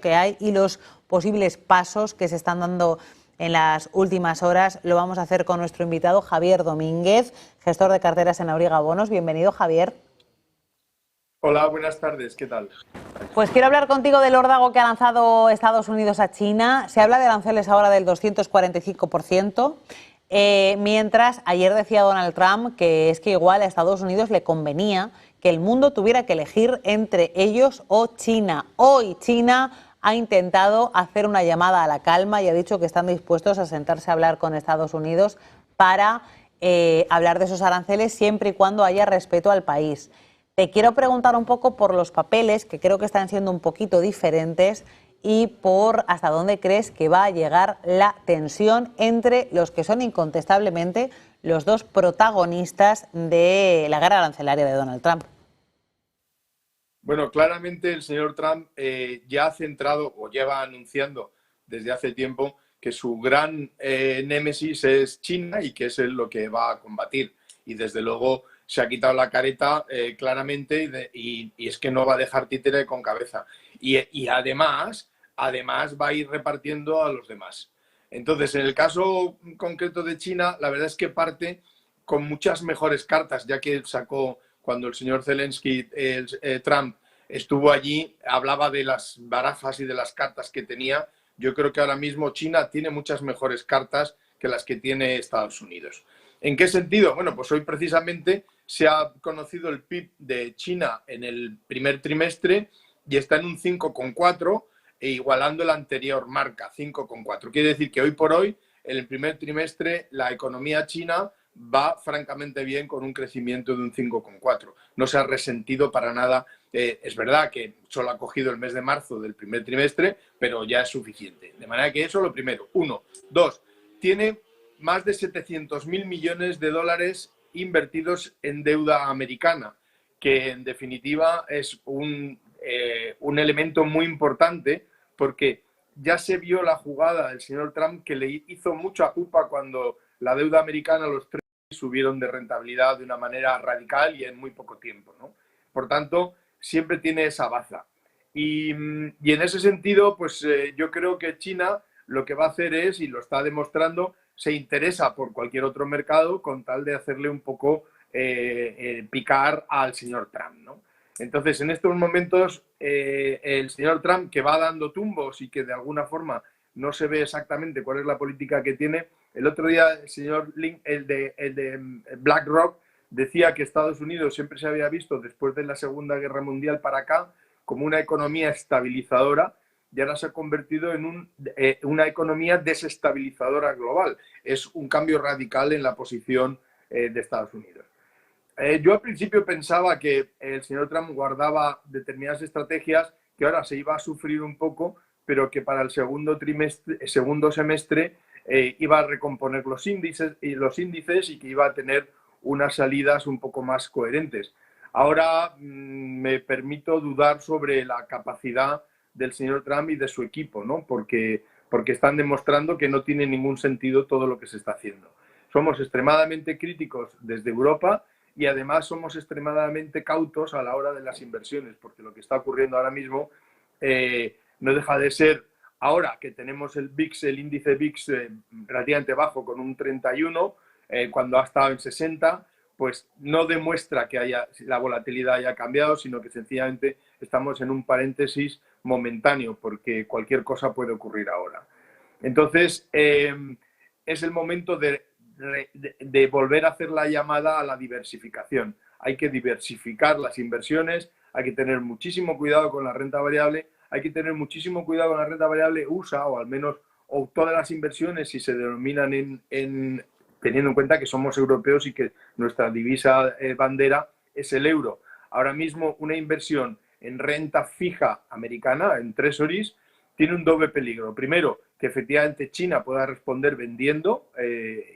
que hay y los posibles pasos que se están dando en las últimas horas. Lo vamos a hacer con nuestro invitado Javier Domínguez, gestor de carteras en Auriga Bonos. Bienvenido, Javier. Hola, buenas tardes, ¿qué tal? Pues quiero hablar contigo del órdago que ha lanzado Estados Unidos a China. Se habla de aranceles ahora del 245%, mientras ayer decía Donald Trump que es que igual a Estados Unidos le convenía que el mundo tuviera que elegir entre ellos o China. Hoy China ha intentado hacer una llamada a la calma y ha dicho que están dispuestos a sentarse a hablar con Estados Unidos para hablar de esos aranceles siempre y cuando haya respeto al país. Te quiero preguntar un poco por los papeles, que creo que están siendo un poquito diferentes, y por hasta dónde crees que va a llegar la tensión entre los que son incontestablemente los dos protagonistas de la guerra arancelaria de Donald Trump. Bueno, claramente el señor Trump ya ha centrado o lleva anunciando desde hace tiempo que su gran némesis es China y que es él lo que va a combatir. Y desde luego se ha quitado la careta claramente y es que no va a dejar títere con cabeza. Y además va a ir repartiendo a los demás. Entonces, en el caso concreto de China, la verdad es que parte con muchas mejores cartas, ya que sacó, cuando el señor Zelensky, Trump, estuvo allí, hablaba de las barajas y de las cartas que tenía. Yo creo que ahora mismo China tiene muchas mejores cartas que las que tiene Estados Unidos. ¿En qué sentido? Bueno, pues hoy precisamente se ha conocido el PIB de China en el primer trimestre y está en un 5,4 e igualando la anterior marca, 5,4. Quiere decir que hoy por hoy, en el primer trimestre, la economía china va francamente bien con un crecimiento de un 5,4. No se ha resentido para nada. Es verdad que solo ha cogido el mes de marzo del primer trimestre, pero ya es suficiente. De manera que eso lo primero. Uno. Dos, tiene más de 700.000 millones de dólares invertidos en deuda americana, que en definitiva es un elemento muy importante porque ya se vio la jugada del señor Trump que le hizo mucha pupa cuando la deuda americana, los tres subieron de rentabilidad de una manera radical y en muy poco tiempo, ¿no? Por tanto, siempre tiene esa baza. Y en ese sentido, pues yo creo que China lo que va a hacer es, y lo está demostrando, se interesa por cualquier otro mercado con tal de hacerle un poco picar al señor Trump, ¿no? Entonces, en estos momentos, el señor Trump, que va dando tumbos y que de alguna forma no se ve exactamente cuál es la política que tiene, el otro día el señor Link, el de BlackRock, decía que Estados Unidos siempre se había visto después de la Segunda Guerra Mundial para acá como una economía estabilizadora y ahora se ha convertido en una economía desestabilizadora global. Es un cambio radical en la posición de Estados Unidos. Yo al principio pensaba que el señor Trump guardaba determinadas estrategias que ahora se iba a sufrir un poco, pero que para el segundo semestre iba a recomponer los índices y que iba a tener unas salidas un poco más coherentes. Ahora me permito dudar sobre la capacidad del señor Trump y de su equipo, ¿no? Porque están demostrando que no tiene ningún sentido todo lo que se está haciendo. Somos extremadamente críticos desde Europa y además somos extremadamente cautos a la hora de las inversiones, porque lo que está ocurriendo ahora mismo no deja de ser, ahora que tenemos el VIX, el índice VIX relativamente bajo con un 31, cuando ha estado en 60, pues no demuestra que la volatilidad haya cambiado, sino que sencillamente estamos en un paréntesis momentáneo, porque cualquier cosa puede ocurrir ahora. Entonces, es el momento de volver a hacer la llamada a la diversificación. Hay que diversificar las inversiones, hay que tener muchísimo cuidado con la renta variable, hay que tener muchísimo cuidado con la renta variable USA, o al menos o todas las inversiones, si se denominan teniendo en cuenta que somos europeos y que nuestra divisa bandera es el euro. Ahora mismo una inversión en renta fija americana, en treasuries, tiene un doble peligro. Primero, que efectivamente China pueda responder vendiendo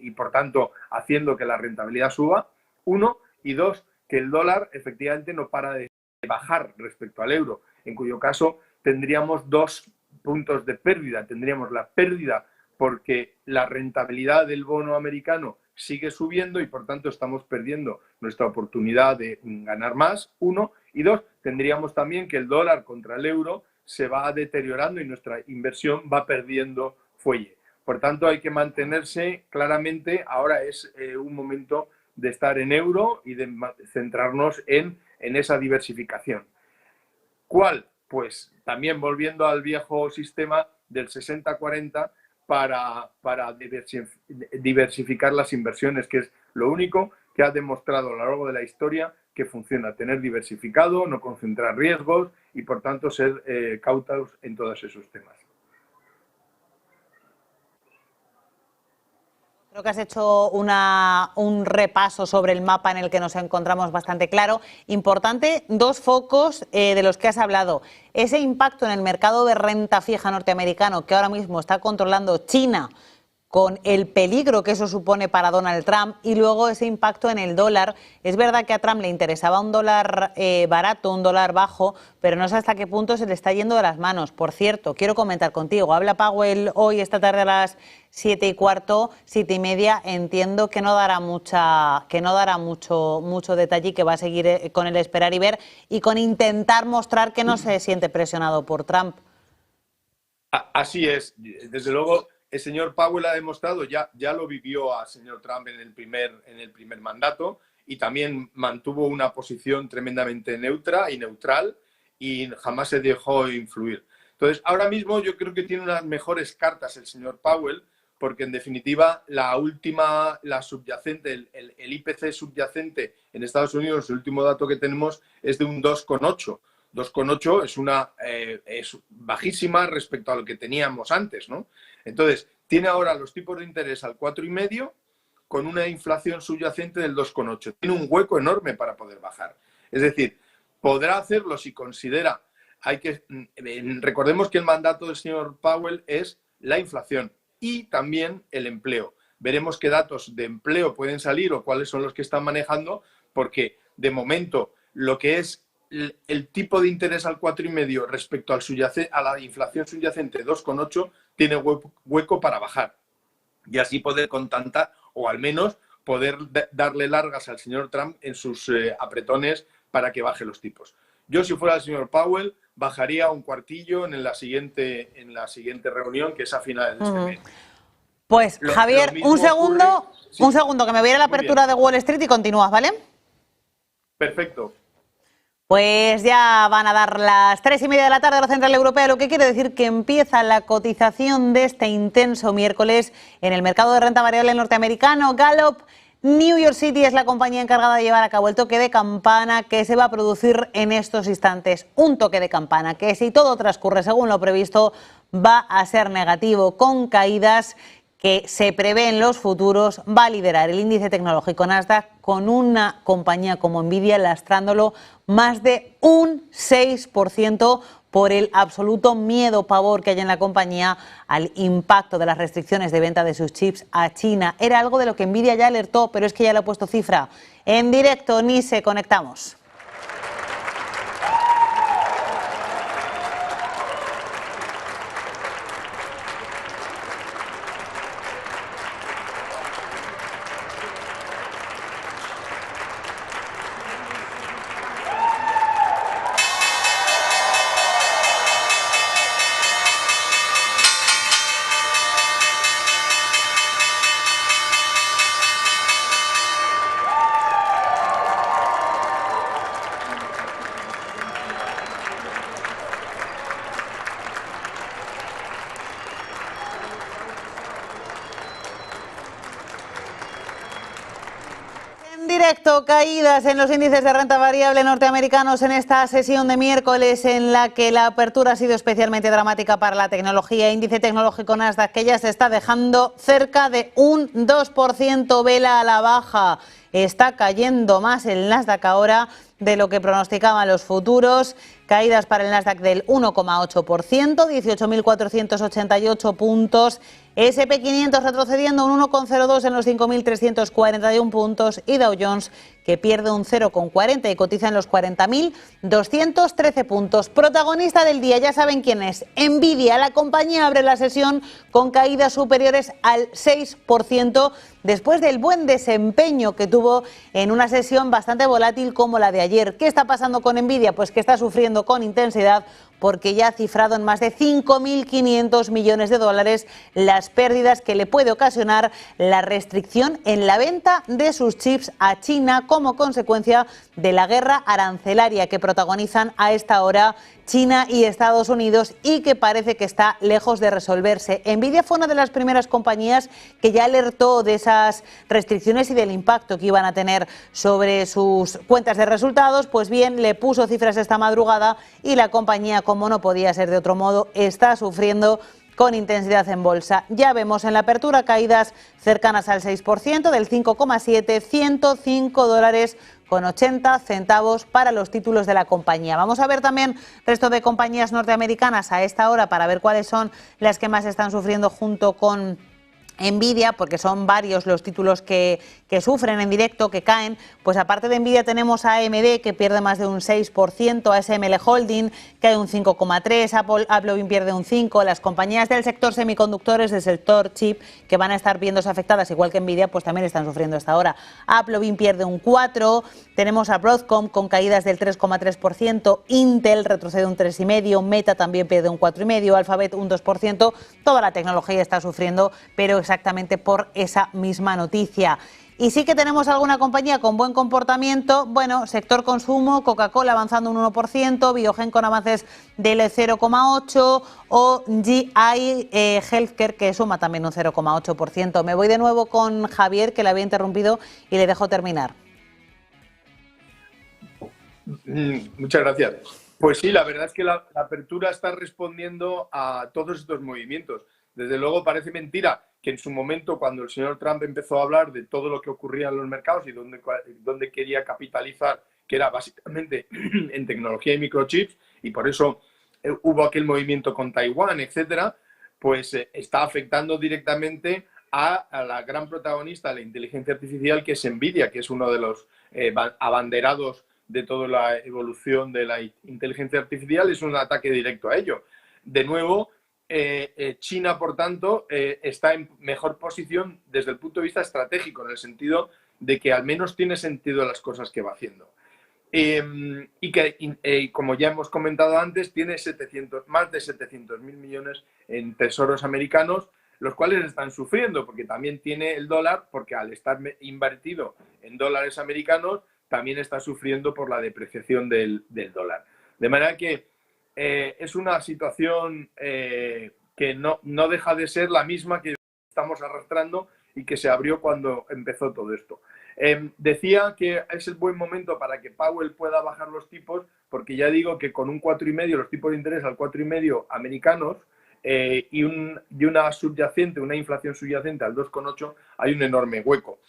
y por tanto haciendo que la rentabilidad suba, uno, y dos, que el dólar efectivamente no para de bajar respecto al euro, en cuyo caso tendríamos dos puntos de pérdida. Tendríamos la pérdida porque la rentabilidad del bono americano sigue subiendo y por tanto estamos perdiendo nuestra oportunidad de ganar más, uno, y dos, tendríamos también que el dólar contra el euro se va deteriorando y nuestra inversión va perdiendo fuelle. Por tanto, hay que mantenerse claramente. Ahora es un momento de estar en euro y de centrarnos en esa diversificación. ¿Cuál? Pues también volviendo al viejo sistema del 60-40 para diversificar las inversiones, que es lo único que ha demostrado a lo largo de la historia que funciona: tener diversificado, no concentrar riesgos y, por tanto, ser cautos en todos esos temas. Creo que has hecho un repaso sobre el mapa en el que nos encontramos bastante claro. Importante, dos focos de los que has hablado. Ese impacto en el mercado de renta fija norteamericano que ahora mismo está controlando China, con el peligro que eso supone para Donald Trump, y luego ese impacto en el dólar. Es verdad que a Trump le interesaba un dólar barato, un dólar bajo, pero no sé hasta qué punto se le está yendo de las manos. Por cierto, quiero comentar contigo, habla Powell hoy, esta tarde a las 7:15, 7:30, entiendo que no dará mucho detalle y que va a seguir con el esperar y ver y con intentar mostrar que no se siente presionado por Trump. Así es, desde luego. El señor Powell ha demostrado, ya lo vivió al señor Trump en el primer mandato, y también mantuvo una posición tremendamente neutra y neutral y jamás se dejó influir. Entonces, ahora mismo yo creo que tiene unas mejores cartas el señor Powell, porque en definitiva la subyacente, el IPC subyacente en Estados Unidos, el último dato que tenemos es de un 2,8. 2,8 es bajísima respecto a lo que teníamos antes, ¿no? Entonces, tiene ahora los tipos de interés al 4,5 con una inflación subyacente del 2,8. Tiene un hueco enorme para poder bajar. Es decir, podrá hacerlo si considera. Recordemos que el mandato del señor Powell es la inflación y también el empleo. Veremos qué datos de empleo pueden salir o cuáles son los que están manejando, porque de momento lo que es el tipo de interés al 4,5 respecto a la inflación subyacente 2,8 tiene hueco para bajar, y así poder contentar, o al menos poder darle largas al señor Trump en sus apretones para que baje los tipos. Yo, si fuera el señor Powell, bajaría un cuartillo en la siguiente reunión, que es a finales de este mes. Pues Javier, un segundo, que me voy a ir a la apertura de Wall Street y continúas, ¿vale? Perfecto. Pues ya van a dar las 3:30 de la tarde a la Central Europea, lo que quiere decir que empieza la cotización de este intenso miércoles en el mercado de renta variable norteamericano. Gallup New York City es la compañía encargada de llevar a cabo el toque de campana que se va a producir en estos instantes. Un toque de campana que, si todo transcurre según lo previsto, va a ser negativo, con caídas que se prevé en los futuros. Va a liderar el índice tecnológico Nasdaq, con una compañía como Nvidia lastrándolo más de un 6% por el absoluto miedo, pavor que hay en la compañía al impacto de las restricciones de venta de sus chips a China. Era algo de lo que Nvidia ya alertó, pero es que ya le ha puesto cifra. En directo, Nise, conectamos. Caídas en los índices de renta variable norteamericanos en esta sesión de miércoles, en la que la apertura ha sido especialmente dramática para la tecnología. Índice tecnológico Nasdaq, que ya se está dejando cerca de un 2%, vela a la baja. Está cayendo más el Nasdaq ahora de lo que pronosticaban los futuros. Caídas para el Nasdaq del 1,8%, 18.488 puntos. S&P 500 retrocediendo un 1,02 en los 5.341 puntos, y Dow Jones, que pierde un 0,40 y cotiza en los 40.213 puntos. Protagonista del día, ya saben quién es: Nvidia. La compañía abre la sesión con caídas superiores al 6%, después del buen desempeño que tuvo en una sesión bastante volátil como la de ayer. ¿Qué está pasando con Nvidia? Pues que está sufriendo con intensidad porque ya ha cifrado en más de 5.500 millones de dólares las pérdidas que le puede ocasionar la restricción en la venta de sus chips a China como consecuencia de la guerra arancelaria que protagonizan a esta hora China y Estados Unidos y que parece que está lejos de resolverse. Nvidia fue una de las primeras compañías que ya alertó de esas restricciones y del impacto que iban a tener sobre sus cuentas de resultados. Pues bien, le puso cifras esta madrugada y la compañía, como no podía ser de otro modo, está sufriendo con intensidad en bolsa. Ya vemos en la apertura caídas cercanas al 6%, del 5,7, 105 dólares con 80 centavos para los títulos de la compañía. Vamos a ver también resto de compañías norteamericanas a esta hora para ver cuáles son las que más están sufriendo junto con Nvidia, porque son varios los títulos que sufren en directo, que caen. Pues aparte de Nvidia tenemos a AMD, que pierde más de un 6%, ASML Holding cae un 5,3%, Apple pierde un 5%, las compañías del sector semiconductores, del sector chip, que van a estar viéndose afectadas, igual que Nvidia, pues también están sufriendo hasta ahora. Apple pierde un 4%, tenemos a Broadcom con caídas del 3,3%, Intel retrocede un 3,5%, Meta también pierde un 4,5%, Alphabet un 2%, toda la tecnología está sufriendo, pero exactamente por esa misma noticia. Y sí que tenemos alguna compañía con buen comportamiento. Bueno, sector consumo, Coca-Cola avanzando un 1%, Biogen con avances del 0,8% o GI Healthcare, que suma también un 0,8%. Me voy de nuevo con Javier, que le había interrumpido, y le dejo terminar. Muchas gracias. Pues sí, la verdad es que la apertura está respondiendo a todos estos movimientos. Desde luego parece mentira que en su momento, cuando el señor Trump empezó a hablar de todo lo que ocurría en los mercados y dónde quería capitalizar, que era básicamente en tecnología y microchips, y por eso hubo aquel movimiento con Taiwán, etcétera, pues está afectando directamente a la gran protagonista de la inteligencia artificial, que es Nvidia, que es uno de los abanderados de toda la evolución de la inteligencia artificial. Es un ataque directo a ello. De nuevo, China, por tanto, está en mejor posición desde el punto de vista estratégico, en el sentido de que al menos tiene sentido las cosas que va haciendo. Y que, como ya hemos comentado antes, tiene más de 700.000 millones en tesoros americanos, los cuales están sufriendo, porque también tiene el dólar, porque al estar invertido en dólares americanos, también está sufriendo por la depreciación del dólar. De manera que es una situación que no deja de ser la misma que estamos arrastrando y que se abrió cuando empezó todo esto. Decía que es el buen momento para que Powell pueda bajar los tipos, porque ya digo que con un 4,5, los tipos de interés al 4,5 americanos, y una subyacente, una inflación subyacente al 2,8, hay un enorme hueco.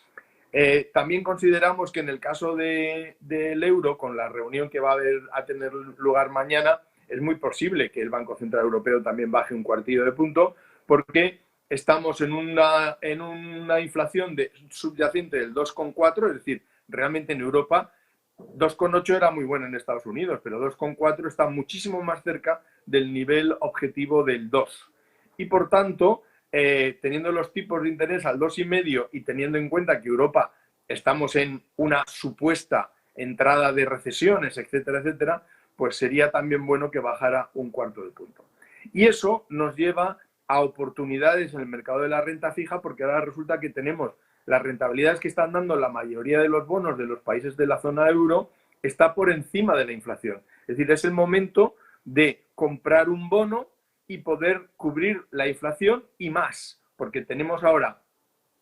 También consideramos que en el caso del euro, con la reunión que va a tener lugar mañana, es muy posible que el Banco Central Europeo también baje un cuartillo de punto, porque estamos en una inflación subyacente del 2,4, es decir, realmente en Europa 2,8 era muy bueno en Estados Unidos, pero 2,4 está muchísimo más cerca del nivel objetivo del 2. Y por tanto, teniendo los tipos de interés al 2,5 y teniendo en cuenta que Europa estamos en una supuesta entrada de recesiones, etcétera, etcétera, pues sería también bueno que bajara un cuarto de punto. Y eso nos lleva a oportunidades en el mercado de la renta fija, porque ahora resulta que tenemos las rentabilidades que están dando la mayoría de los bonos de los países de la zona euro, está por encima de la inflación. Es decir, es el momento de comprar un bono y poder cubrir la inflación y más, porque tenemos ahora,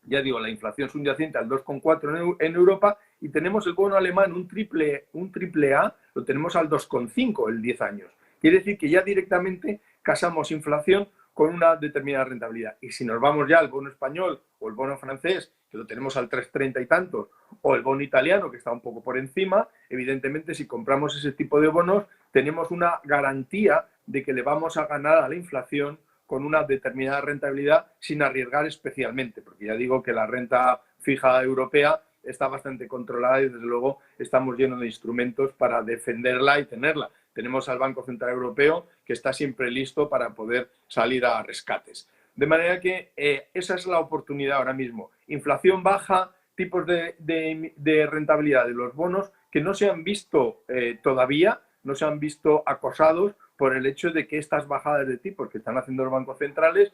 ya digo, la inflación subyacente al 2,4 en Europa, y tenemos el bono alemán, un triple A, lo tenemos al 2,5 el 10 años. Quiere decir que ya directamente casamos inflación con una determinada rentabilidad. Y si nos vamos ya al bono español o el bono francés, que lo tenemos al 3,30 y tantos, o el bono italiano, que está un poco por encima, evidentemente si compramos ese tipo de bonos, tenemos una garantía de que le vamos a ganar a la inflación con una determinada rentabilidad sin arriesgar especialmente, porque ya digo que la renta fija europea está bastante controlada y desde luego estamos llenos de instrumentos para defenderla y tenerla. Tenemos al Banco Central Europeo, que está siempre listo para poder salir a rescates. De manera que esa es la oportunidad ahora mismo. Inflación baja, tipos de rentabilidad de los bonos que no se han visto todavía, no se han visto acosados por el hecho de que estas bajadas de tipos que están haciendo los bancos centrales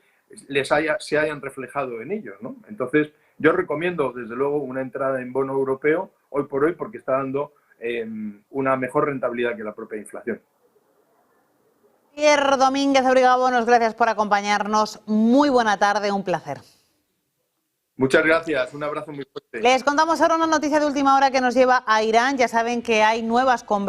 se hayan reflejado en ellos, ¿no? Entonces, yo recomiendo, desde luego, una entrada en bono europeo hoy por hoy porque está dando una mejor rentabilidad que la propia inflación. Javier Domínguez, Abriga Bonos, gracias por acompañarnos. Muy buena tarde, un placer. Muchas gracias, un abrazo muy fuerte. Les contamos ahora una noticia de última hora que nos lleva a Irán. Ya saben que hay nuevas conversaciones